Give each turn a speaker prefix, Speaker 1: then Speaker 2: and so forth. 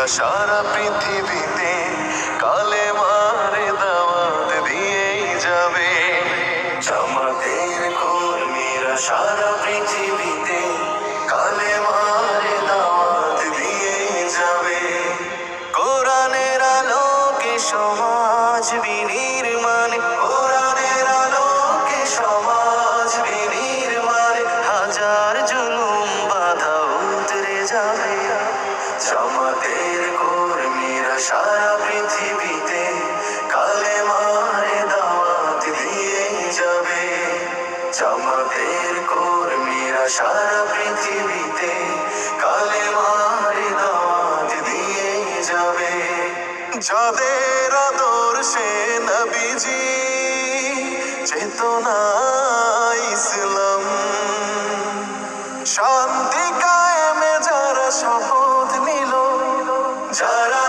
Speaker 1: সারা পৃথিবীতে কালেমার দাওয়াত দিয়েই যাবে। জামাতের কর্মীরা সারা পৃথিবীতে কালেমার দাওয়াত দিয়েই যাবে। কোরআনের আলোকে সমাজ বিনির্মাণ, কোরআনের আলোকে সমাজ বিনির্মাণ, হাজার জুলুম বাধা উতরে যাবে। জামাতের কর্মীরা সারা পৃথিবীতে কালেমার দাওয়াত দিয়ে যাবে। জামাতের কর্মীরা সারা পৃথিবীতে কালেমার দাওয়াত দিয়ে যাবে। যাদের আদর্শে নবীজি চেতনা ইসলাম, শান্তি কায়েমে যারা শপথ নিল, যারা